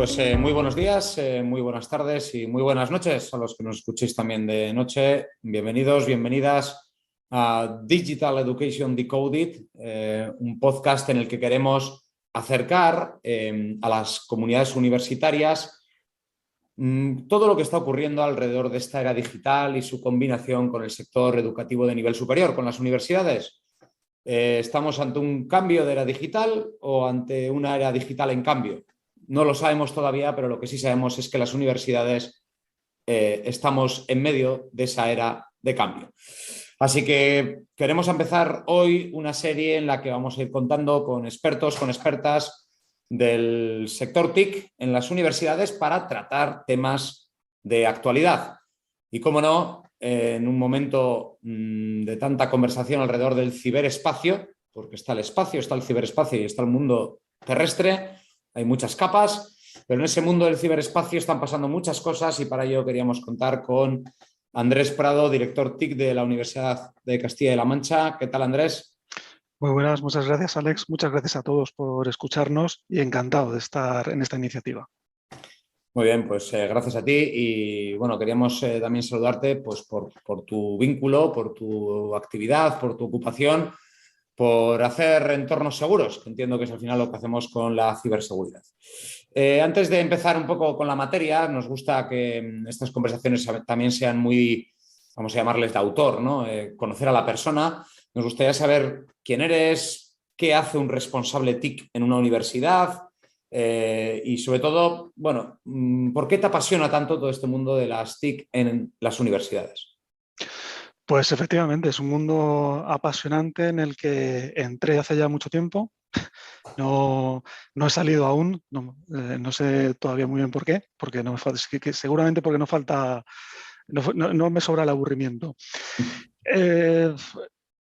Pues muy buenos días, muy buenas tardes y muy buenas noches a los que nos escuchéis también de noche. Bienvenidos, bienvenidas a Digital Education Decoded, un podcast en el que queremos acercar a las comunidades universitarias todo lo que está ocurriendo alrededor de esta era digital y su combinación con el sector educativo de nivel superior, con las universidades. ¿Estamos ante un cambio de era digital o ante una era digital en cambio? No lo sabemos todavía, pero lo que sí sabemos es que las universidades estamos en medio de esa era de cambio. Así que queremos empezar hoy una serie en la que vamos a ir contando con expertos, con expertas del sector TIC en las universidades para tratar temas de actualidad. Y cómo no, en un momento de tanta conversación alrededor del ciberespacio, porque está el espacio, está el ciberespacio y está el mundo terrestre, hay muchas capas, pero en ese mundo del ciberespacio están pasando muchas cosas y para ello queríamos contar con Andrés Prado, director TIC de la Universidad de Castilla-La Mancha. ¿Qué tal, Andrés? Muy buenas, muchas gracias, Alex. Muchas gracias a todos por escucharnos y encantado de estar en esta iniciativa. Muy bien, pues gracias a ti y bueno, queríamos también saludarte pues, por tu vínculo, por tu actividad, por tu ocupación, por hacer entornos seguros, que entiendo que es al final lo que hacemos con la ciberseguridad. Antes de empezar un poco con la materia, nos gusta que estas conversaciones también sean muy, vamos a llamarles de autor, ¿no? Conocer a la persona. Nos gustaría saber quién eres, qué hace un responsable TIC en una universidad y sobre todo, bueno, ¿por qué te apasiona tanto todo este mundo de las TIC en las universidades? Pues efectivamente, es un mundo apasionante en el que entré hace ya mucho tiempo. No he salido aún, no sé todavía muy bien por qué, porque no me falta, seguramente porque no falta, no me sobra el aburrimiento.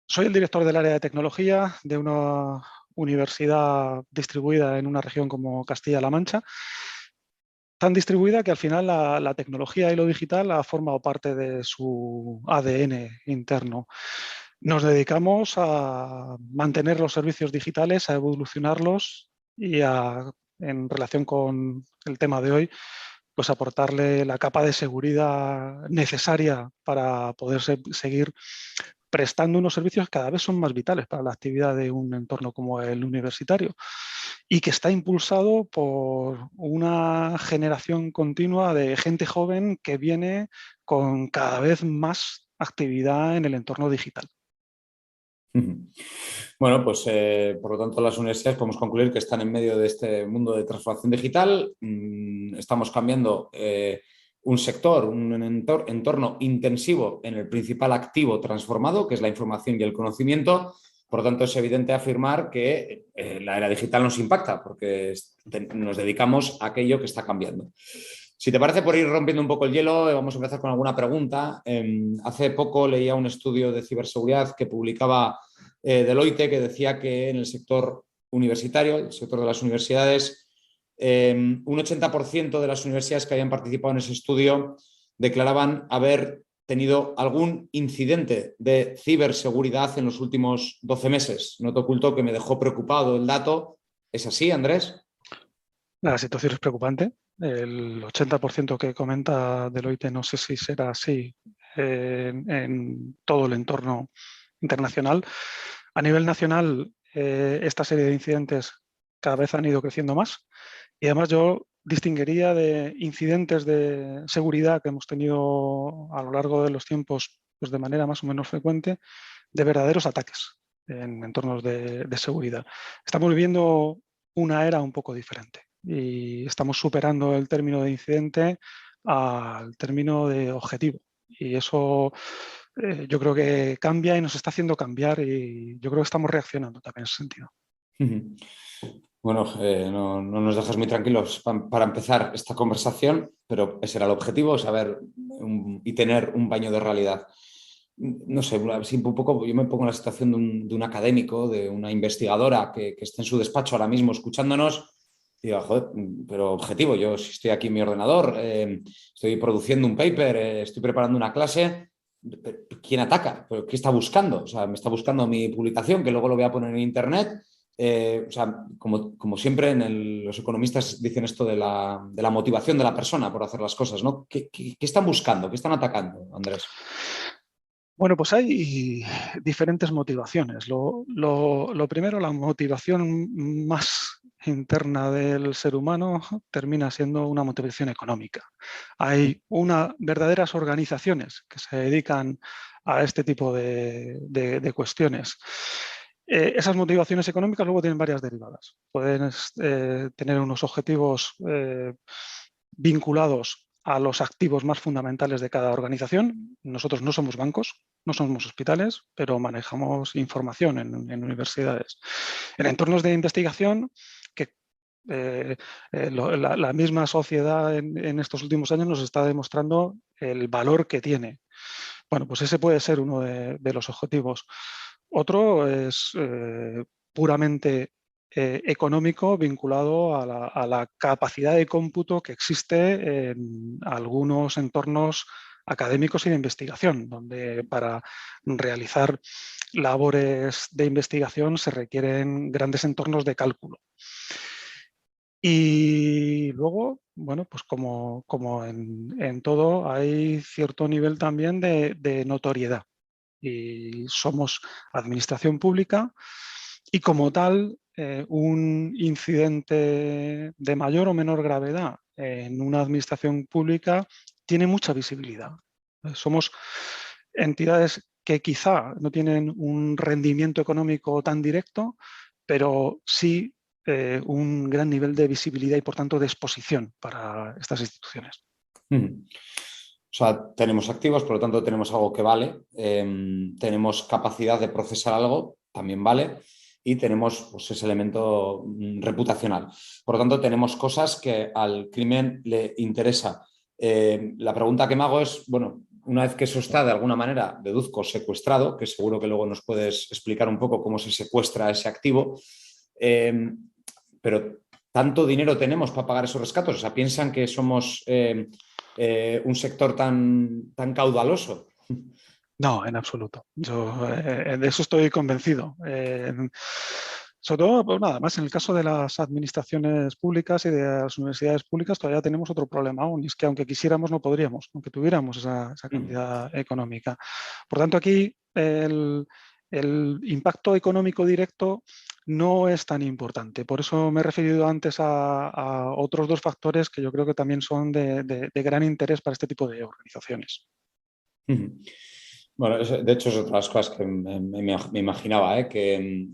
Soy el director del área de tecnología de una universidad distribuida en una región como Castilla-La Mancha, tan distribuida que al final la tecnología y lo digital ha formado parte de su ADN interno. Nos dedicamos a mantener los servicios digitales, a evolucionarlos y en relación con el tema de hoy, pues aportarle la capa de seguridad necesaria para poder seguir prestando unos servicios que cada vez son más vitales para la actividad de un entorno como el universitario y que está impulsado por una generación continua de gente joven que viene con cada vez más actividad en el entorno digital. Bueno, pues por lo tanto las universidades podemos concluir que están en medio de este mundo de transformación digital. Estamos cambiando un sector, un entorno intensivo en el principal activo transformado, que es la información y el conocimiento. Por lo tanto, es evidente afirmar que la era digital nos impacta porque nos dedicamos a aquello que está cambiando. Si te parece, por ir rompiendo un poco el hielo, vamos a empezar con alguna pregunta. Hace poco leía un estudio de ciberseguridad que publicaba Deloitte, que decía que en el sector universitario, el sector de las universidades, un 80% de las universidades que habían participado en ese estudio declaraban haber tenido algún incidente de ciberseguridad en los últimos 12 meses. No te oculto que me dejó preocupado el dato. ¿Es así, Andrés? La situación es preocupante. El 80% que comenta Deloitte no sé si será así en todo el entorno internacional. A nivel nacional, esta serie de incidentes cada vez han ido creciendo más y además yo distinguiría de incidentes de seguridad que hemos tenido a lo largo de los tiempos pues de manera más o menos frecuente de verdaderos ataques en entornos de seguridad. Estamos viviendo una era un poco diferente y estamos superando el término de incidente al término de objetivo y eso yo creo que cambia y nos está haciendo cambiar y yo creo que estamos reaccionando también en ese sentido. Bueno, no nos dejas muy tranquilos para empezar esta conversación, pero ese era el objetivo, saber y tener un baño de realidad. No sé, un poco, yo me pongo en la situación de un académico, de una investigadora que esté en su despacho ahora mismo escuchándonos y diga, joder, pero objetivo, yo si estoy aquí en mi ordenador, estoy produciendo un paper, estoy preparando una clase, ¿quién ataca? ¿Qué está buscando? O sea, me está buscando mi publicación, que luego lo voy a poner en internet. o sea, como siempre los economistas dicen esto de la motivación de la persona por hacer las cosas, ¿no? ¿Qué están buscando? ¿Qué están atacando, Andrés? Bueno, pues hay diferentes motivaciones. Lo primero, la motivación más interna del ser humano termina siendo una motivación económica. Hay verdaderas organizaciones que se dedican a este tipo de cuestiones. Esas motivaciones económicas luego tienen varias derivadas. Pueden tener unos objetivos vinculados a los activos más fundamentales de cada organización. Nosotros no somos bancos, no somos hospitales, pero manejamos información en universidades. En entornos de investigación que la misma sociedad en estos últimos años nos está demostrando el valor que tiene. Bueno, pues ese puede ser uno de los objetivos. Otro es puramente económico, vinculado a la capacidad de cómputo que existe en algunos entornos académicos y de investigación, donde para realizar labores de investigación se requieren grandes entornos de cálculo. Y luego, bueno, pues como en todo, hay cierto nivel también de notoriedad. Y somos administración pública y como tal, un incidente de mayor o menor gravedad en una administración pública tiene mucha visibilidad. Somos entidades que quizá no tienen un rendimiento económico tan directo, pero sí un gran nivel de visibilidad y, por tanto, de exposición para estas instituciones. O sea, tenemos activos, por lo tanto tenemos algo que vale, tenemos capacidad de procesar algo, también vale, y tenemos pues, ese elemento reputacional. Por lo tanto, tenemos cosas que al crimen le interesa. La pregunta que me hago es, bueno, una vez que eso está de alguna manera, deduzco, secuestrado, que seguro que luego nos puedes explicar un poco cómo se secuestra ese activo, pero ¿tanto dinero tenemos para pagar esos rescates? O sea, ¿piensan que somos un sector tan caudaloso? No, en absoluto. Yo de eso estoy convencido. Sobre todo, pues nada más, en el caso de las administraciones públicas y de las universidades públicas todavía tenemos otro problema aún, y es que aunque quisiéramos no podríamos, aunque tuviéramos esa cantidad económica. Por tanto, aquí el impacto económico directo no es tan importante. Por eso me he referido antes a otros dos factores que yo creo que también son de gran interés para este tipo de organizaciones. Bueno, de hecho es otra de las cosas que me imaginaba, que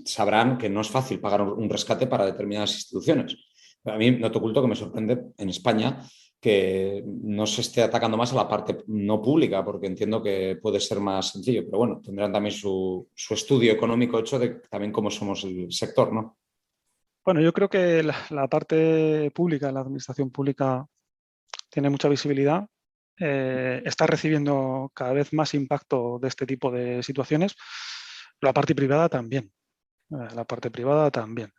sabrán que no es fácil pagar un rescate para determinadas instituciones. Pero a mí no te oculto que me sorprende en España que no se esté atacando más a la parte no pública, porque entiendo que puede ser más sencillo, pero bueno, tendrán también su estudio económico hecho de también cómo somos el sector, ¿no? Bueno, yo creo que la parte pública, la administración pública tiene mucha visibilidad, está recibiendo cada vez más impacto de este tipo de situaciones. La parte privada también. La parte privada también.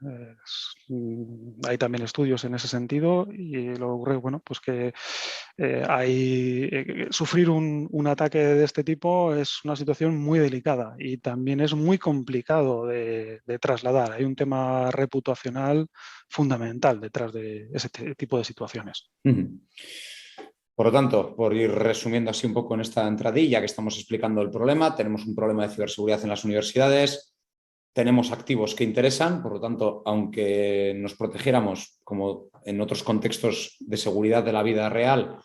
Hay también estudios en ese sentido y lo que ocurre, bueno, pues que sufrir un ataque de este tipo es una situación muy delicada y también es muy complicado de trasladar. Hay un tema reputacional fundamental detrás de ese tipo de situaciones. Por lo tanto, por ir resumiendo así un poco en esta entradilla que estamos explicando el problema, tenemos un problema de ciberseguridad en las universidades, tenemos activos que interesan, por lo tanto, aunque nos protegiéramos, como en otros contextos de seguridad de la vida real,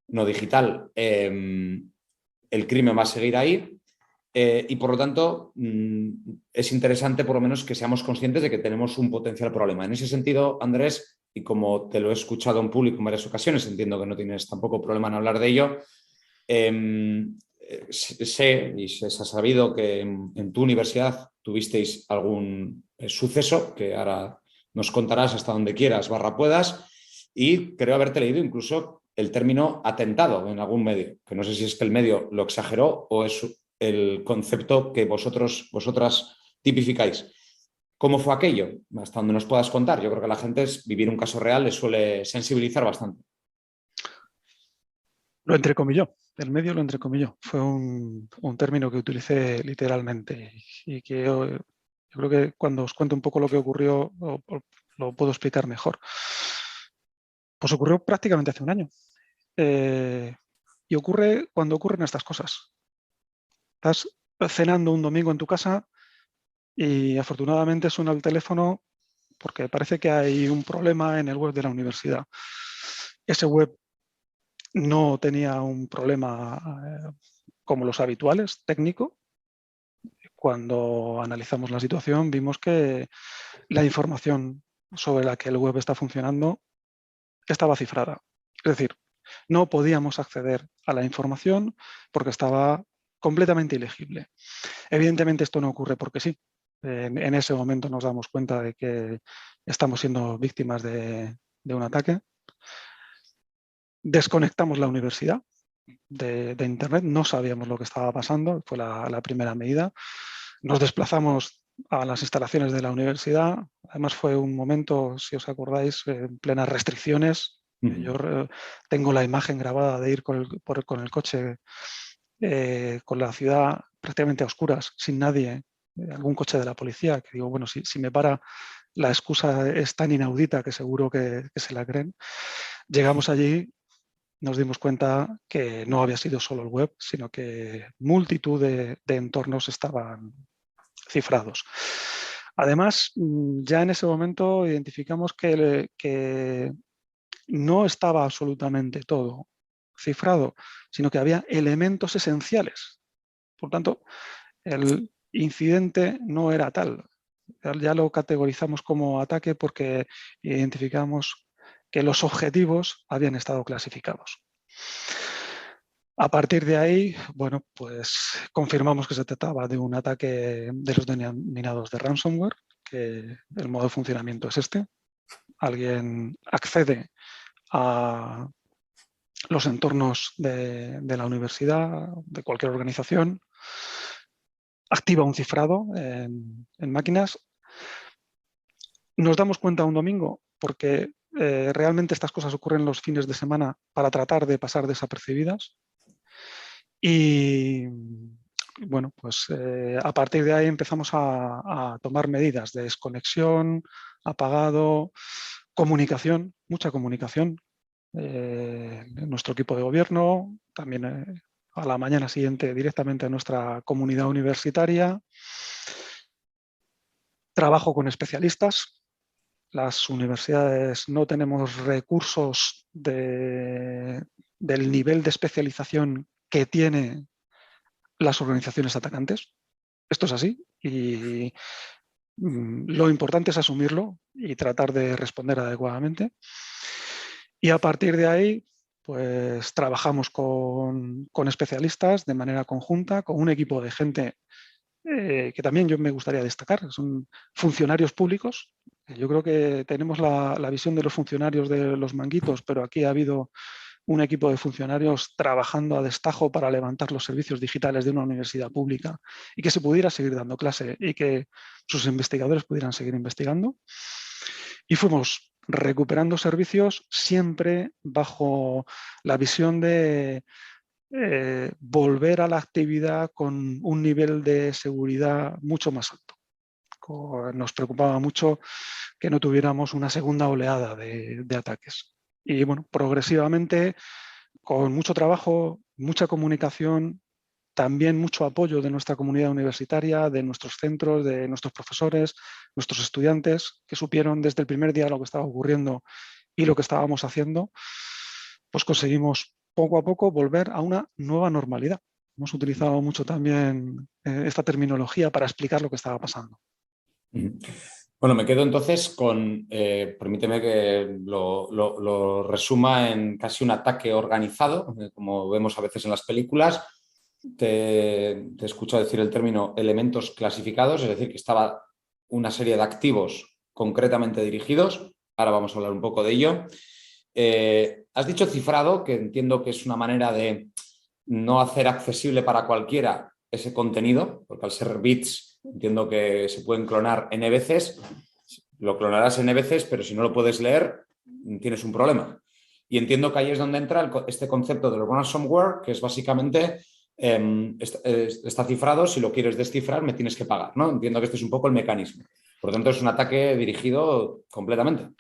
no digital, el crimen va a seguir ahí. Y por lo tanto, es interesante por lo menos que seamos conscientes de que tenemos un potencial problema. En ese sentido, Andrés, y como te lo he escuchado en público en varias ocasiones, entiendo que no tienes tampoco problema en hablar de ello, sé y se ha sabido que en tu universidad tuvisteis algún suceso que ahora nos contarás hasta donde quieras, barra puedas, y creo haberte leído incluso el término atentado en algún medio, que no sé si es que el medio lo exageró o es el concepto que vosotras tipificáis. ¿Cómo fue aquello? Hasta donde nos puedas contar. Yo creo que a la gente vivir un caso real les suele sensibilizar bastante. Lo entrecomilló, el medio lo entrecomilló. Fue un término que utilicé literalmente y que Yo creo que cuando os cuento un poco lo que ocurrió, lo puedo explicar mejor. Pues ocurrió prácticamente hace un año. Y ocurre cuando ocurren estas cosas. Estás cenando un domingo en tu casa y afortunadamente suena el teléfono porque parece que hay un problema en el web de la universidad. Ese web no tenía un problema como los habituales, técnico. Cuando analizamos la situación vimos que la información sobre la que el web está funcionando estaba cifrada. Es decir, no podíamos acceder a la información porque estaba completamente ilegible. Evidentemente esto no ocurre porque sí. En ese momento nos damos cuenta de que estamos siendo víctimas de un ataque. Desconectamos la universidad de Internet, no sabíamos lo que estaba pasando, fue la primera medida. Nos desplazamos a las instalaciones de la universidad. Además fue un momento, si os acordáis, en plenas restricciones. Yo tengo la imagen grabada de ir con el coche con la ciudad prácticamente a oscuras, sin nadie, algún coche de la policía, que digo, bueno, si me para, la excusa es tan inaudita que seguro que se la creen. Llegamos allí, nos dimos cuenta que no había sido solo el web, sino que multitud de entornos estaban cifrados. Además, ya en ese momento identificamos que no estaba absolutamente todo cifrado, sino que había elementos esenciales. Por tanto, el incidente no era tal. Ya lo categorizamos como ataque porque identificamos que los objetivos habían estado clasificados. A partir de ahí, bueno, pues confirmamos que se trataba de un ataque de los denominados de ransomware, que el modo de funcionamiento es este. Alguien accede a los entornos de la universidad, de cualquier organización, activa un cifrado en máquinas. Nos damos cuenta un domingo porque realmente estas cosas ocurren los fines de semana para tratar de pasar desapercibidas. Y bueno, pues a partir de ahí empezamos a tomar medidas de desconexión, apagado, comunicación, mucha comunicación. Nuestro equipo de gobierno, también a la mañana siguiente directamente a nuestra comunidad universitaria. Trabajo con especialistas. Las universidades no tenemos recursos del nivel de especialización que tienen las organizaciones atacantes. Esto es así y lo importante es asumirlo y tratar de responder adecuadamente. Y a partir de ahí, pues trabajamos con especialistas de manera conjunta, con un equipo de gente que también yo me gustaría destacar, son funcionarios públicos. Yo creo que tenemos la visión de los funcionarios de los manguitos, pero aquí ha habido un equipo de funcionarios trabajando a destajo para levantar los servicios digitales de una universidad pública y que se pudiera seguir dando clase y que sus investigadores pudieran seguir investigando. Y fuimos recuperando servicios siempre bajo la visión de volver a la actividad con un nivel de seguridad mucho más alto. Nos preocupaba mucho que no tuviéramos una segunda oleada de ataques. Y bueno, progresivamente, con mucho trabajo, mucha comunicación, también mucho apoyo de nuestra comunidad universitaria, de nuestros centros, de nuestros profesores, nuestros estudiantes, que supieron desde el primer día lo que estaba ocurriendo y lo que estábamos haciendo, pues conseguimos poco a poco volver a una nueva normalidad. Hemos utilizado mucho también esta terminología para explicar lo que estaba pasando. Bueno, me quedo entonces con, permíteme que lo resuma en casi un ataque organizado, como vemos a veces en las películas. Te he escuchado decir el término elementos clasificados, es decir, que estaba una serie de activos concretamente dirigidos. Ahora vamos a hablar un poco de ello. Has dicho cifrado, que entiendo que es una manera de no hacer accesible para cualquiera ese contenido, porque al ser bits entiendo que se pueden clonar n veces. Lo clonarás n veces, pero si no lo puedes leer, tienes un problema. Y entiendo que ahí es donde entra este concepto del ransomware, que es básicamente está cifrado, si lo quieres descifrar me tienes que pagar, ¿no? Entiendo que este es un poco el mecanismo. Por lo tanto, es un ataque dirigido completamente.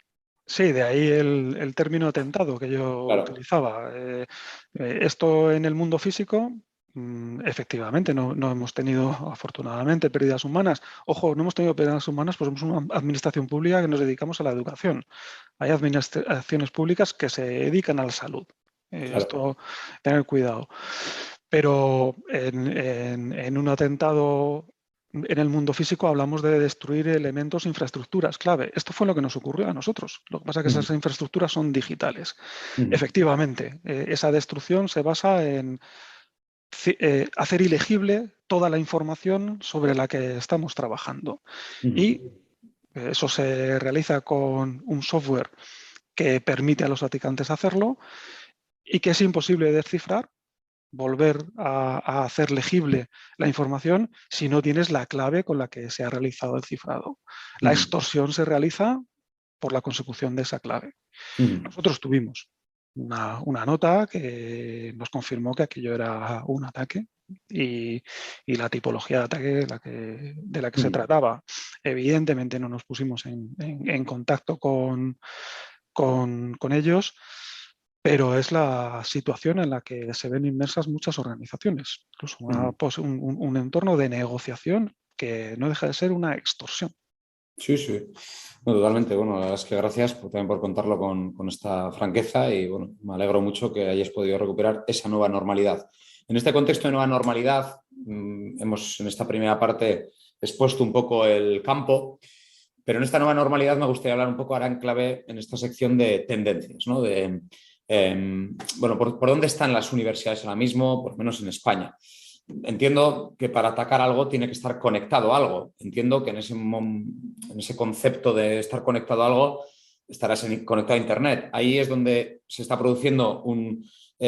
Sí, de ahí el término atentado que yo Claro, utilizaba. Esto en el mundo físico, efectivamente, no hemos tenido afortunadamente pérdidas humanas. Ojo, no hemos tenido pérdidas humanas, pues somos una administración pública que nos dedicamos a la educación. Hay administraciones públicas que se dedican a la salud. claro. Esto, tener cuidado. Pero en un atentado en el mundo físico hablamos de destruir elementos, infraestructuras clave. Esto fue lo que nos ocurrió a nosotros. Lo que pasa es que esas infraestructuras son digitales. Efectivamente, esa destrucción se basa en hacer ilegible toda la información sobre la que estamos trabajando. Y eso se realiza con un software que permite a los atacantes hacerlo y que es imposible de descifrar, volver a hacer legible la información si no tienes la clave con la que se ha realizado el cifrado. La extorsión se realiza por la consecución de esa clave. Nosotros tuvimos una nota que nos confirmó que aquello era un ataque y la tipología de ataque de la que se trataba. Evidentemente no nos pusimos en contacto con ellos, pero es la situación en la que se ven inmersas muchas organizaciones, incluso un entorno de negociación que no deja de ser una extorsión. Sí, sí. No, totalmente. Bueno, la verdad es que gracias también por contarlo con esta franqueza y bueno, me alegro mucho que hayáis podido recuperar esa nueva normalidad. En este contexto de nueva normalidad, hemos en esta primera parte expuesto un poco el campo, pero en esta nueva normalidad me gustaría hablar un poco ahora en clave en esta sección de tendencias, ¿no? Bueno, por dónde están las universidades ahora mismo, por lo menos en España. Entiendo que para atacar algo tiene que estar conectado a algo. Entiendo que en ese concepto de estar conectado a algo estarás conectado a Internet. Ahí es donde se está produciendo un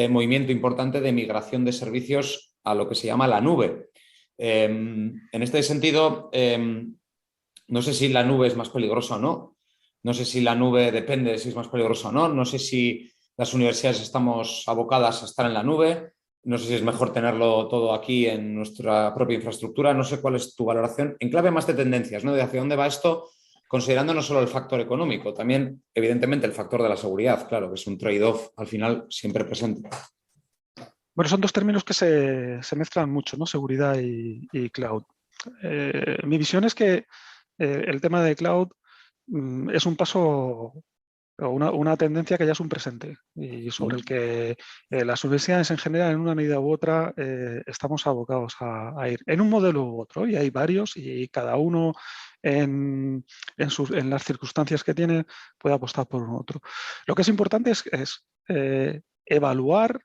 movimiento importante de migración de servicios a lo que se llama la nube. En este sentido, no sé si la nube es más peligrosa o no. No sé si la nube depende de si es más peligrosa o no. No sé si las universidades estamos abocadas a estar en la nube. No sé si es mejor tenerlo todo aquí en nuestra propia infraestructura. No sé cuál es tu valoración. En clave más de tendencias, ¿no? De hacia dónde va esto, considerando no solo el factor económico, también, evidentemente, el factor de la seguridad, claro, que es un trade-off al final siempre presente. Bueno, son dos términos que se mezclan mucho, ¿no? Seguridad y cloud. Mi visión es que el tema de cloud es un paso o una tendencia que ya es un presente y sobre el que las universidades en general, en una medida u otra, estamos abocados a ir en un modelo u otro, y hay varios y cada uno en las circunstancias que tiene puede apostar por un otro. Lo que es importante es evaluar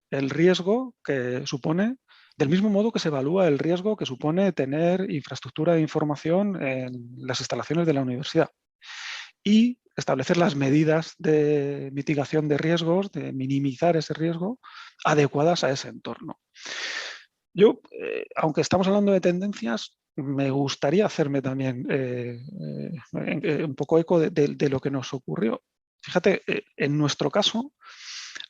el riesgo que supone, del mismo modo que se evalúa el riesgo que supone tener infraestructura de información en las instalaciones de la universidad, y establecer las medidas de mitigación de riesgos, de minimizar ese riesgo, adecuadas a ese entorno. Yo, aunque estamos hablando de tendencias, me gustaría hacerme también un poco eco de lo que nos ocurrió. Fíjate, en nuestro caso,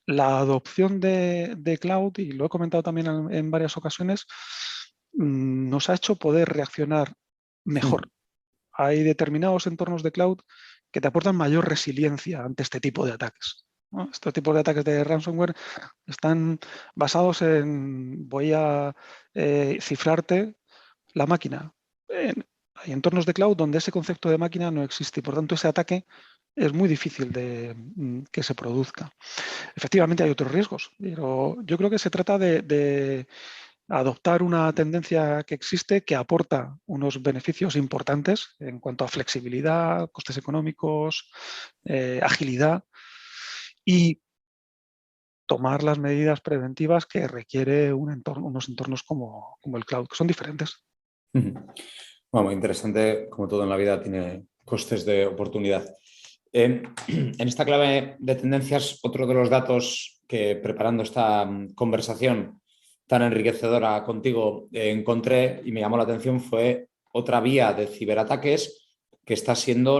la adopción de cloud, y lo he comentado también en varias ocasiones, nos ha hecho poder reaccionar mejor. Hay determinados entornos de cloud que te aportan mayor resiliencia ante este tipo de ataques, ¿no? Estos tipos de ataques de ransomware están basados en voy a cifrarte la máquina. Hay entornos de cloud donde ese concepto de máquina no existe y por tanto ese ataque es muy difícil que se produzca. Efectivamente hay otros riesgos, pero yo creo que se trata de adoptar una tendencia que existe, que aporta unos beneficios importantes en cuanto a flexibilidad, costes económicos, agilidad, y tomar las medidas preventivas que requiere unos entornos como el cloud, que son diferentes. Bueno, muy interesante, como todo en la vida, tiene costes de oportunidad. En esta clave de tendencias, otro de los datos que preparando esta conversación tan enriquecedora contigo encontré y me llamó la atención fue otra vía de ciberataques que está siendo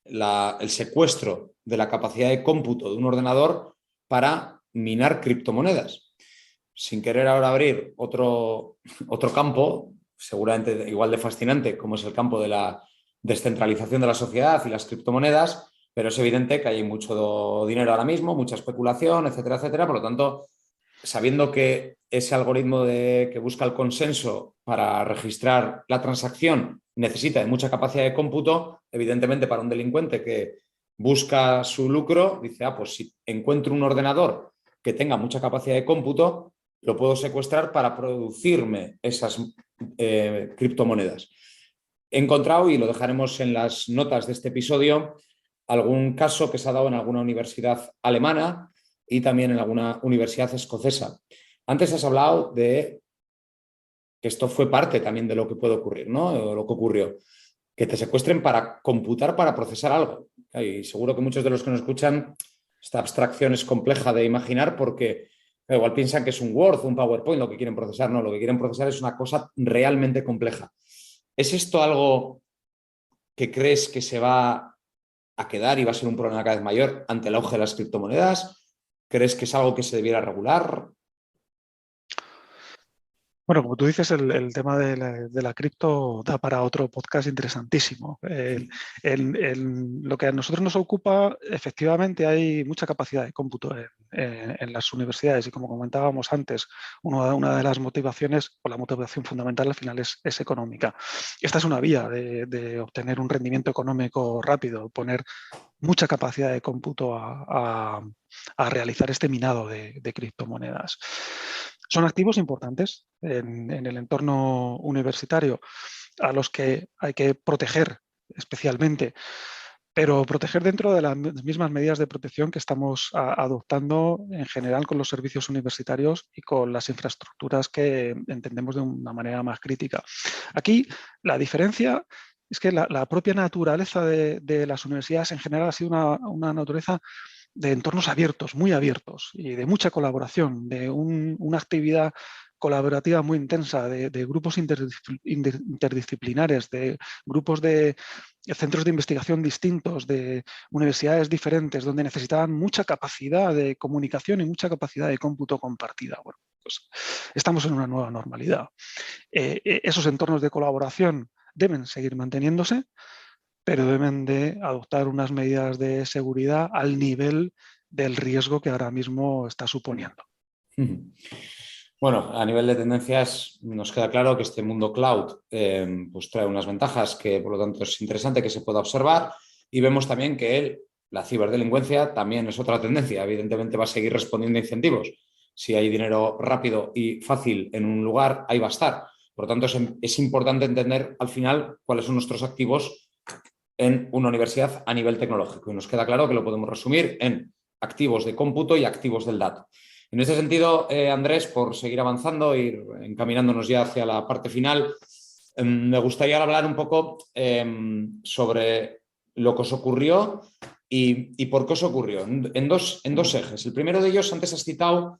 el secuestro de la capacidad de cómputo de un ordenador para minar criptomonedas. sin querer ahora abrir otro campo, seguramente igual de fascinante, como es el campo de la descentralización de la sociedad y las criptomonedas, pero es evidente que hay mucho dinero ahora mismo, mucha especulación, etcétera, etcétera. Por lo tanto, sabiendo que ese algoritmo que busca el consenso para registrar la transacción necesita de mucha capacidad de cómputo, evidentemente para un delincuente que busca su lucro, dice, pues si encuentro un ordenador que tenga mucha capacidad de cómputo, lo puedo secuestrar para producirme esas criptomonedas. He encontrado, y lo dejaremos en las notas de este episodio, algún caso que se ha dado en alguna universidad alemana y también en alguna universidad escocesa. Antes has hablado de que esto fue parte también de lo que puede ocurrir, ¿no? O lo que ocurrió. Que te secuestren para computar, para procesar algo. Y seguro que muchos de los que nos escuchan, esta abstracción es compleja de imaginar porque igual piensan que es un Word, un PowerPoint lo que quieren procesar. No, lo que quieren procesar es una cosa realmente compleja. ¿Es esto algo que crees que se va a quedar y va a ser un problema cada vez mayor ante el auge de las criptomonedas? ¿Crees que es algo que se debiera regular? Bueno, como tú dices, el tema de la cripto da para otro podcast interesantísimo. Lo que a nosotros nos ocupa, efectivamente, hay mucha capacidad de cómputo en las universidades y como comentábamos antes, una de las motivaciones o la motivación fundamental al final es económica. Esta es una vía de obtener un rendimiento económico rápido, poner mucha capacidad de cómputo a realizar este minado de criptomonedas. Son activos importantes en el entorno universitario a los que hay que proteger especialmente, pero proteger dentro de las mismas medidas de protección que estamos adoptando en general con los servicios universitarios y con las infraestructuras que entendemos de una manera más crítica. Aquí la diferencia es que la propia naturaleza de las universidades en general ha sido una naturaleza de entornos abiertos, muy abiertos y de mucha colaboración, de una actividad colaborativa muy intensa, de grupos interdisciplinares, de grupos de centros de investigación distintos, de universidades diferentes, donde necesitaban mucha capacidad de comunicación y mucha capacidad de cómputo compartida. Bueno, pues estamos en una nueva normalidad. Esos entornos de colaboración deben seguir manteniéndose, pero deben de adoptar unas medidas de seguridad al nivel del riesgo que ahora mismo está suponiendo. Bueno, a nivel de tendencias nos queda claro que este mundo cloud pues trae unas ventajas que por lo tanto es interesante que se pueda observar y vemos también que la ciberdelincuencia también es otra tendencia. Evidentemente va a seguir respondiendo a incentivos. Si hay dinero rápido y fácil en un lugar, ahí va a estar. Por lo tanto, es importante entender al final cuáles son nuestros activos en una universidad a nivel tecnológico. Y nos queda claro que lo podemos resumir en activos de cómputo y activos del dato. En este sentido, Andrés, por seguir avanzando, ir encaminándonos ya hacia la parte final, me gustaría hablar un poco sobre lo que os ocurrió y por qué os ocurrió, en dos ejes. El primero de ellos, antes has citado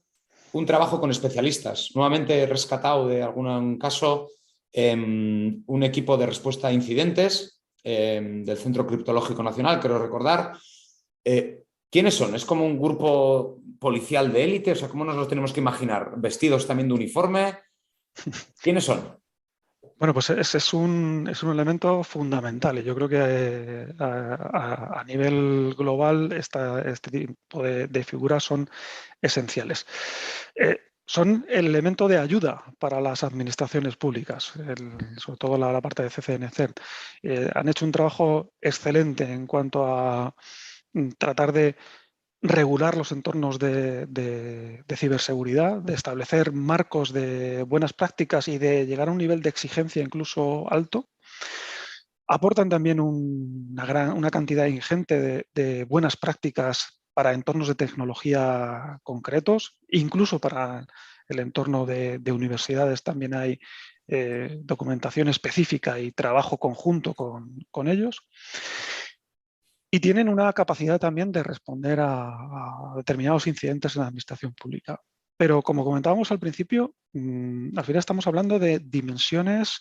un trabajo con especialistas. Nuevamente he rescatado de algún caso un equipo de respuesta a incidentes del Centro Criptológico Nacional, creo recordar. ¿Quiénes son? ¿Es como un grupo policial de élite? O sea, ¿cómo nos lo tenemos que imaginar? ¿Vestidos también de uniforme? ¿Quiénes son? Bueno, pues ese es un elemento fundamental y yo creo que a nivel global este tipo de figuras son esenciales. Son el elemento de ayuda para las administraciones públicas, sobre todo la parte de CCNCERT. Han hecho un trabajo excelente en cuanto a tratar de regular los entornos de ciberseguridad, de establecer marcos de buenas prácticas y de llegar a un nivel de exigencia incluso alto. Aportan también una cantidad ingente de buenas prácticas para entornos de tecnología concretos, incluso para el entorno de universidades también hay documentación específica y trabajo conjunto con ellos. Y tienen una capacidad también de responder a determinados incidentes en la administración pública. Pero como comentábamos al principio, al final estamos hablando de dimensiones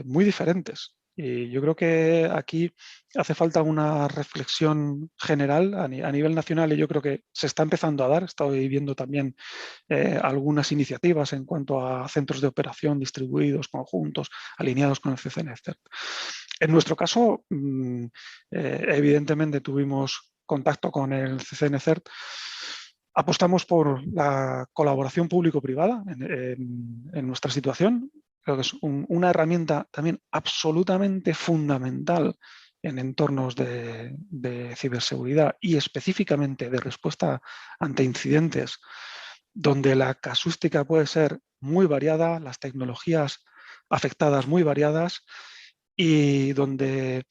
muy diferentes. Y yo creo que aquí hace falta una reflexión general a nivel nacional, y yo creo que se está empezando a dar. Estoy viendo también algunas iniciativas en cuanto a centros de operación distribuidos, conjuntos, alineados con el CCNCERT. En nuestro caso, evidentemente tuvimos contacto con el CCNCERT. Apostamos por la colaboración público-privada en nuestra situación. Creo que es una herramienta también absolutamente fundamental en entornos de ciberseguridad y específicamente de respuesta ante incidentes, donde la casuística puede ser muy variada, las tecnologías afectadas muy variadas, y donde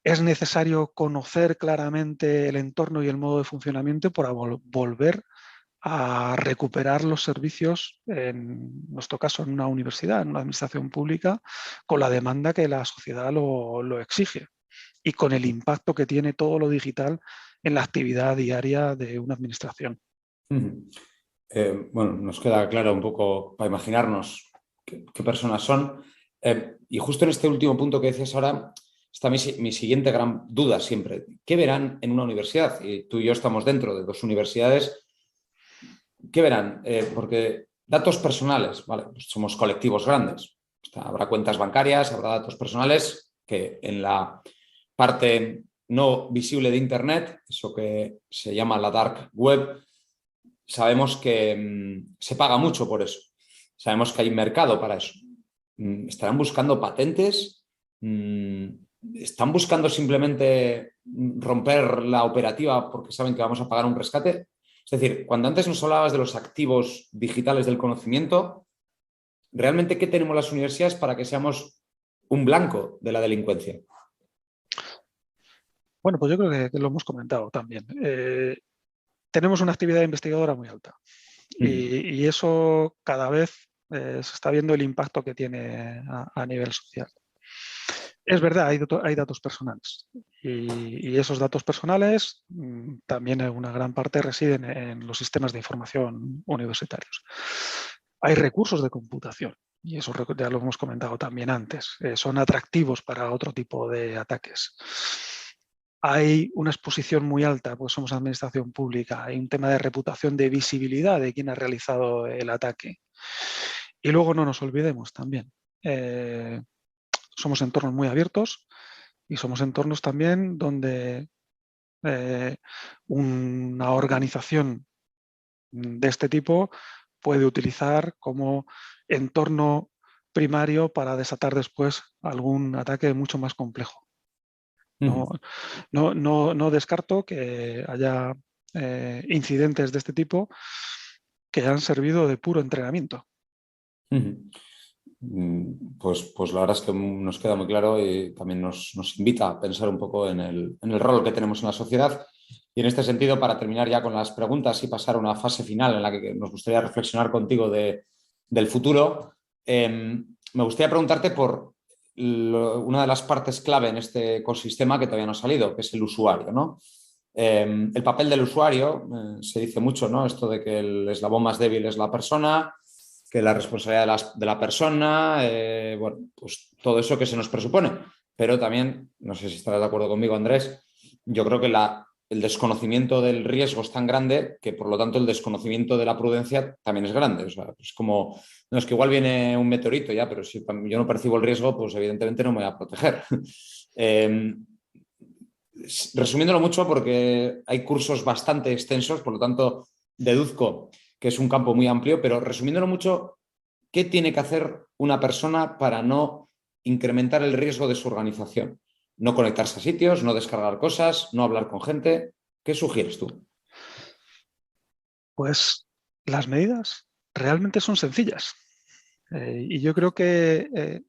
es necesario conocer claramente el entorno y el modo de funcionamiento para volver a recuperar los servicios, en nuestro caso en una universidad, en una administración pública, con la demanda que la sociedad lo exige y con el impacto que tiene todo lo digital en la actividad diaria de una administración. Bueno, nos queda claro un poco para imaginarnos qué personas son. Y justo en este último punto que decías ahora está mi siguiente gran duda siempre. ¿Qué verán en una universidad? Y tú y yo estamos dentro de dos universidades. ¿Qué verán? Porque datos personales, ¿vale? Pues somos colectivos grandes. Habrá cuentas bancarias, habrá datos personales que en la parte no visible de Internet, eso que se llama la dark web, sabemos que se paga mucho por eso. Sabemos que hay mercado para eso. ¿Estarán buscando patentes? ¿Están buscando simplemente romper la operativa porque saben que vamos a pagar un rescate? Es decir, cuando antes nos hablabas de los activos digitales del conocimiento, ¿realmente qué tenemos las universidades para que seamos un blanco de la delincuencia? Bueno, pues yo creo que lo hemos comentado también. Tenemos una actividad investigadora muy alta y eso cada vez se está viendo el impacto que tiene a nivel social. Es verdad, hay datos personales y esos datos personales también en una gran parte residen en los sistemas de información universitarios. Hay recursos de computación y eso ya lo hemos comentado también antes. Son atractivos para otro tipo de ataques. Hay una exposición muy alta, pues somos administración pública, hay un tema de reputación, de visibilidad de quien ha realizado el ataque. Y luego no nos olvidemos también, somos entornos muy abiertos y somos entornos también donde una organización de este tipo puede utilizar como entorno primario para desatar después algún ataque mucho más complejo. No descarto que haya incidentes de este tipo que han servido de puro entrenamiento. Pues la verdad es que nos queda muy claro y también nos invita a pensar un poco en el rol que tenemos en la sociedad. Y en este sentido, para terminar ya con las preguntas y pasar a una fase final en la que nos gustaría reflexionar contigo del futuro, me gustaría preguntarte por una de las partes clave en este ecosistema que todavía no ha salido, que es el usuario, ¿no? El papel del usuario, se dice mucho, ¿no? Esto de que el eslabón más débil es la persona, que la responsabilidad de la persona, bueno, pues todo eso que se nos presupone. Pero también, no sé si estarás de acuerdo conmigo, Andrés, yo creo que el desconocimiento del riesgo es tan grande que, por lo tanto, el desconocimiento de la prudencia también es grande. O sea, es como, no es que igual viene un meteorito ya, pero si yo no percibo el riesgo, pues evidentemente no me voy a proteger. Resumiéndolo mucho, porque hay cursos bastante extensos, por lo tanto, deduzco que es un campo muy amplio, pero resumiéndolo mucho, ¿qué tiene que hacer una persona para no incrementar el riesgo de su organización? No conectarse a sitios, no descargar cosas, no hablar con gente. ¿Qué sugieres tú? Pues las medidas realmente son sencillas. Y yo creo que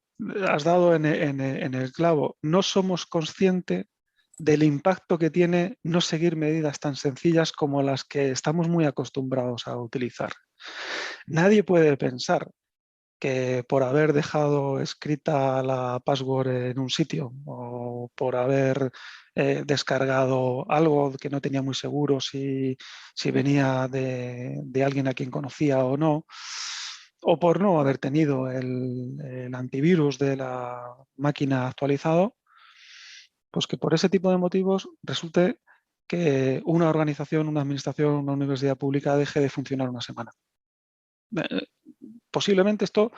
has dado en el clavo. No somos conscientes del impacto que tiene no seguir medidas tan sencillas como las que estamos muy acostumbrados a utilizar. Nadie puede pensar que por haber dejado escrita la password en un sitio o por haber descargado algo que no tenía muy seguro si venía de alguien a quien conocía o no, o por no haber tenido el antivirus de la máquina actualizado, pues que por ese tipo de motivos resulte que una organización, una administración, una universidad pública deje de funcionar una semana. Posiblemente esto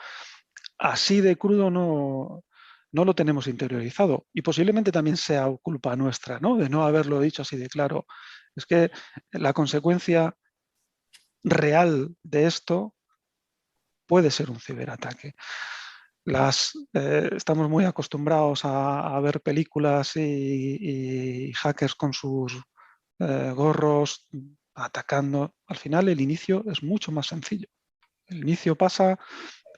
así de crudo no lo tenemos interiorizado, y posiblemente también sea culpa nuestra, ¿no?, de no haberlo dicho así de claro. Es que la consecuencia real de esto puede ser un ciberataque. Estamos muy acostumbrados a ver películas y hackers con sus gorros atacando. Al final el inicio es mucho más sencillo. El inicio pasa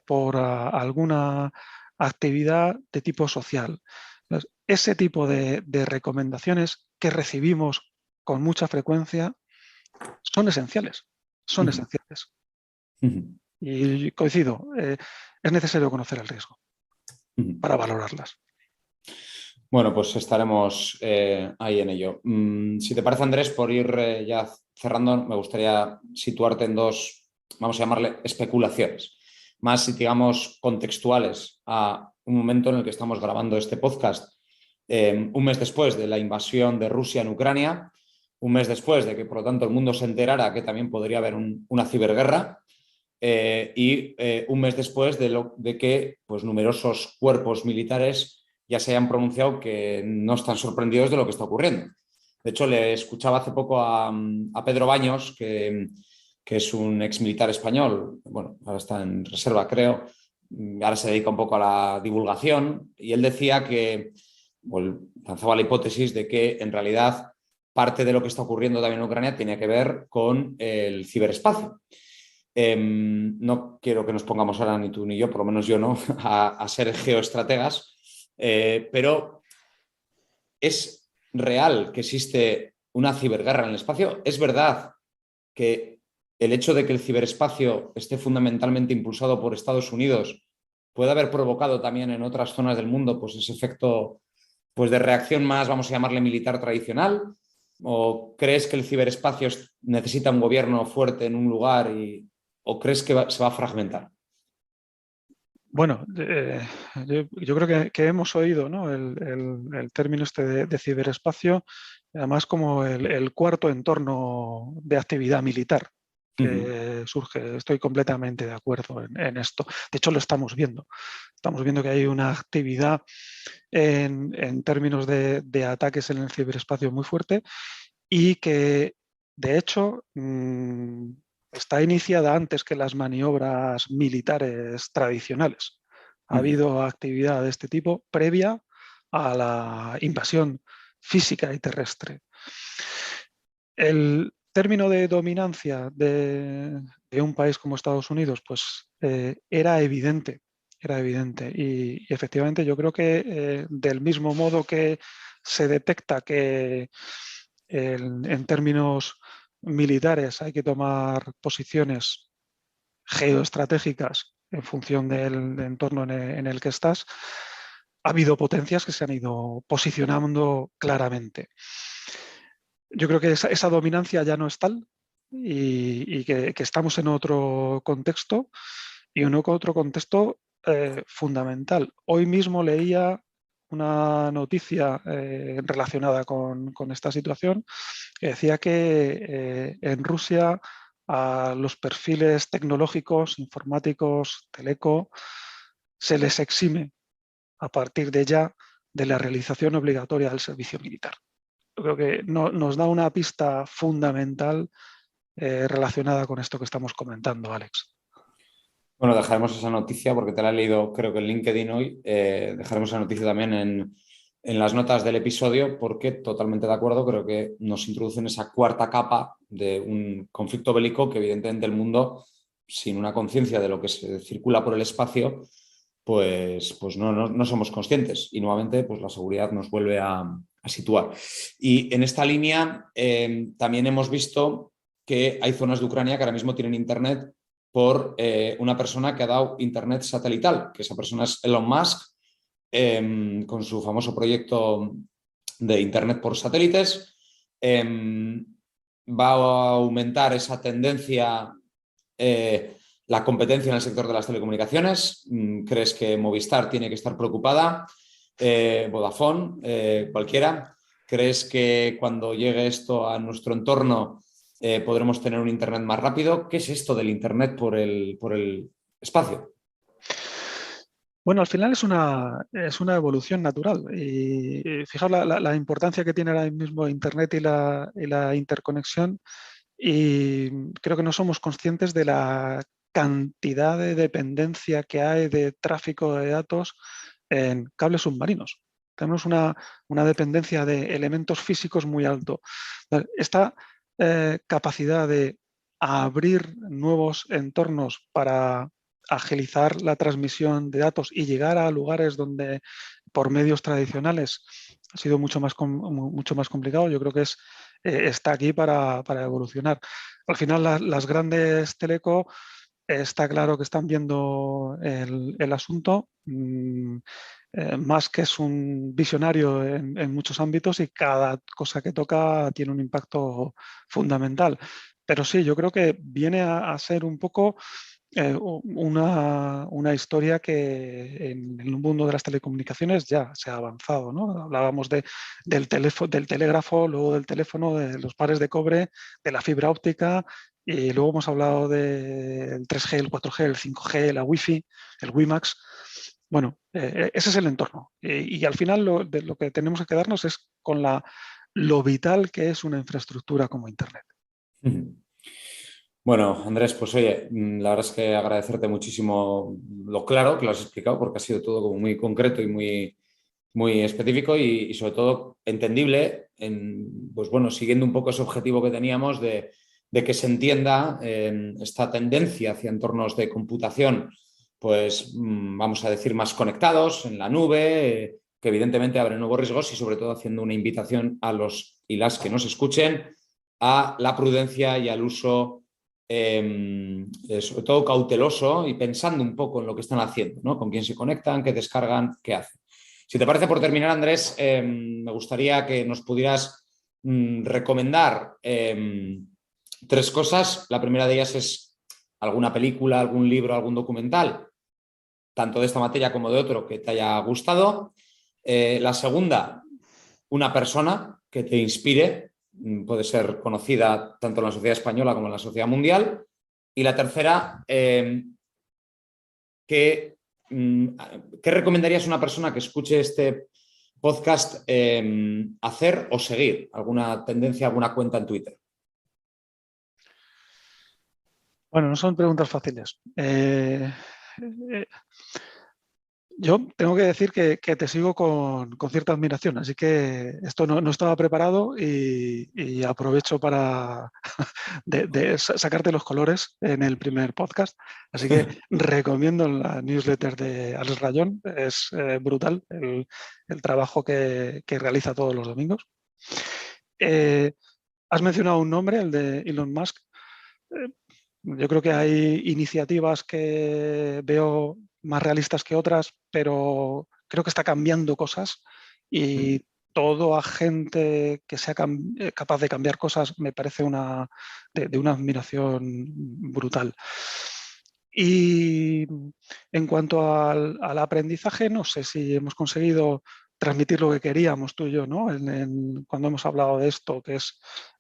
por alguna actividad de tipo social. Entonces, ese tipo de recomendaciones que recibimos con mucha frecuencia son esenciales. Son esenciales. Y coincido, es necesario conocer el riesgo para valorarlas. Bueno, pues estaremos ahí en ello. Si te parece, Andrés, por ir ya cerrando, me gustaría situarte en dos, vamos a llamarle, especulaciones, más, digamos, contextuales a un momento en el que estamos grabando este podcast, un mes después de la invasión de Rusia en Ucrania, un mes después de que, por lo tanto, el mundo se enterara que también podría haber una ciberguerra, y un mes después de que pues, numerosos cuerpos militares ya se hayan pronunciado que no están sorprendidos de lo que está ocurriendo. De hecho, le escuchaba hace poco a Pedro Baños, que es un exmilitar español, bueno, ahora está en reserva, creo, ahora se dedica un poco a la divulgación, y él decía que, bueno, lanzaba la hipótesis de que en realidad parte de lo que está ocurriendo también en Ucrania tiene que ver con el ciberespacio. No quiero que nos pongamos ahora, ni tú ni yo, por lo menos yo no, a ser geoestrategas, pero ¿es real que existe una ciberguerra en el espacio? ¿Es verdad que el hecho de que el ciberespacio esté fundamentalmente impulsado por Estados Unidos puede haber provocado también en otras zonas del mundo pues ese efecto pues, de reacción más, vamos a llamarle, militar tradicional? ¿O crees que el ciberespacio necesita un gobierno fuerte en un lugar o crees que se va a fragmentar? Bueno, yo creo que hemos oído, ¿no?, el término este de ciberespacio, además como el cuarto entorno de actividad militar que surge. Estoy completamente de acuerdo en esto. De hecho, lo estamos viendo. Estamos viendo que hay una actividad en términos de ataques en el ciberespacio muy fuerte, y que, de hecho, está iniciada antes que las maniobras militares tradicionales. Ha habido actividad de este tipo previa a la invasión física y terrestre. El término de dominancia de un país como Estados Unidos, pues era evidente. Y efectivamente yo creo que del mismo modo que se detecta que en términos militares hay que tomar posiciones geoestratégicas en función del entorno en el que estás, ha habido potencias que se han ido posicionando claramente. Yo creo que esa dominancia ya no es tal, y que estamos en otro contexto, y en otro contexto fundamental. Hoy mismo leía una noticia relacionada con esta situación, que decía que en Rusia a los perfiles tecnológicos, informáticos, teleco, se les exime a partir de ya de la realización obligatoria del servicio militar. Yo creo que nos da una pista fundamental relacionada con esto que estamos comentando, Alex. Bueno, dejaremos esa noticia porque te la he leído, creo que en LinkedIn hoy. Dejaremos esa noticia también en las notas del episodio, porque totalmente de acuerdo, creo que nos introduce en esa cuarta capa de un conflicto bélico que evidentemente el mundo, sin una conciencia de lo que se circula por el espacio, pues no somos conscientes, y nuevamente pues la seguridad nos vuelve a situar. Y en esta línea también hemos visto que hay zonas de Ucrania que ahora mismo tienen internet por una persona que ha dado internet satelital, que esa persona es Elon Musk, con su famoso proyecto de internet por satélites. Va a aumentar esa tendencia la competencia en el sector de las telecomunicaciones? ¿Crees que Movistar tiene que estar preocupada? ¿Vodafone? ¿Cualquiera? ¿Crees que cuando llegue esto a nuestro entorno podremos tener un Internet más rápido? ¿Qué es esto del Internet por el espacio? Bueno, al final es una evolución natural y fijaos la importancia que tiene ahora mismo Internet y la interconexión, y creo que no somos conscientes de la cantidad de dependencia que hay de tráfico de datos en cables submarinos. Tenemos una dependencia de elementos físicos muy alto. Esta capacidad de abrir nuevos entornos para agilizar la transmisión de datos y llegar a lugares donde por medios tradicionales ha sido mucho más complicado, yo creo que está aquí para evolucionar. Al final las grandes teleco está claro que están viendo el asunto. Musk es un visionario en muchos ámbitos y cada cosa que toca tiene un impacto fundamental. Pero sí, yo creo que viene a ser un poco una historia que en el mundo de las telecomunicaciones ya se ha avanzado, ¿no? Hablábamos del telégrafo, luego del teléfono, de los pares de cobre, de la fibra óptica, y luego hemos hablado del 3G, el 4G, el 5G, la Wi-Fi, el WiMAX. Bueno, ese es el entorno. Y al final de lo que tenemos que quedarnos es con lo vital que es una infraestructura como Internet. Bueno, Andrés, pues oye, la verdad es que agradecerte muchísimo lo claro que lo has explicado, porque ha sido todo como muy concreto y muy específico y sobre todo entendible, pues bueno, siguiendo un poco ese objetivo que teníamos de que se entienda esta tendencia hacia entornos de computación, pues vamos a decir más conectados en la nube, que evidentemente abren nuevos riesgos y sobre todo haciendo una invitación a los y las que nos escuchen a la prudencia y al uso sobre todo cauteloso y pensando un poco en lo que están haciendo, ¿no? Con quién se conectan, qué descargan, qué hacen. Si te parece, por terminar, Andrés, me gustaría que nos pudieras recomendar 3 cosas. La primera de ellas es alguna película, algún libro, algún documental, tanto de esta materia como de otro, que te haya gustado. La segunda, una persona que te inspire, puede ser conocida tanto en la sociedad española como en la sociedad mundial. Y la tercera, ¿qué recomendarías a una persona que escuche este podcast hacer o seguir? ¿Alguna tendencia, alguna cuenta en Twitter? Bueno, no son preguntas fáciles. Yo tengo que decir que te sigo con cierta admiración, así que esto no estaba preparado y aprovecho para sacarte los colores en el primer podcast. Así que recomiendo la newsletter de Alex Rayón, es brutal el trabajo que realiza todos los domingos. Has mencionado un nombre, el de Elon Musk. Yo creo que hay iniciativas que veo más realistas que otras, pero creo que está cambiando cosas y todo agente que sea capaz de cambiar cosas me parece de una admiración brutal. Y en cuanto al aprendizaje, no sé si hemos conseguido transmitir lo que queríamos tú y yo, ¿no? Cuando hemos hablado de esto, que es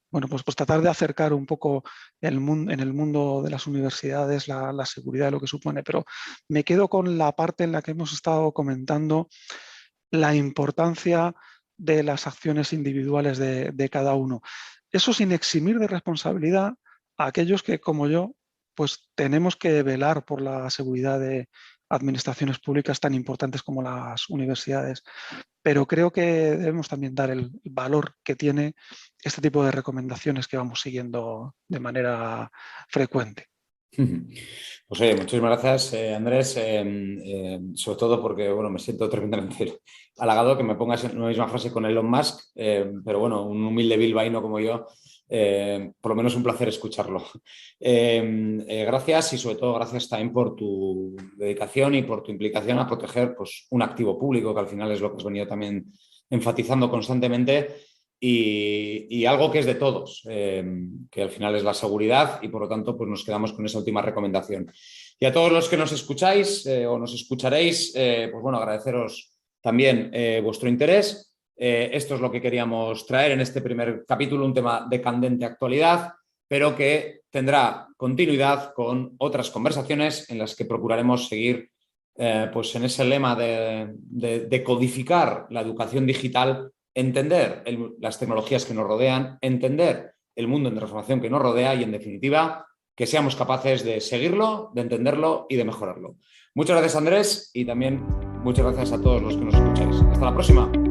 bueno, pues tratar de acercar un poco en el mundo de las universidades la seguridad de lo que supone, pero me quedo con la parte en la que hemos estado comentando la importancia de las acciones individuales de cada uno. Eso sin eximir de responsabilidad a aquellos que, como yo, pues tenemos que velar por la seguridad de administraciones públicas tan importantes como las universidades. Pero creo que debemos también dar el valor que tiene este tipo de recomendaciones que vamos siguiendo de manera frecuente. Pues oye, muchísimas gracias, Andrés, sobre todo porque bueno, me siento tremendamente halagado que me pongas en una misma frase con Elon Musk, pero bueno, un humilde bilbaíno como yo, por lo menos un placer escucharlo. Gracias y sobre todo gracias también por tu dedicación y por tu implicación a proteger pues, un activo público, que al final es lo que has venido también enfatizando constantemente. y algo que es de todos, que al final es la seguridad y por lo tanto pues nos quedamos con esa última recomendación. Y a todos los que nos escucháis o nos escucharéis, pues bueno, agradeceros también vuestro interés. Esto es lo que queríamos traer en este primer capítulo, un tema de candente actualidad, pero que tendrá continuidad con otras conversaciones en las que procuraremos seguir pues en ese lema de codificar la educación digital, entender las tecnologías que nos rodean, entender el mundo de transformación que nos rodea y, en definitiva, que seamos capaces de seguirlo, de entenderlo y de mejorarlo. Muchas gracias, Andrés, y también muchas gracias a todos los que nos escucháis. Hasta la próxima.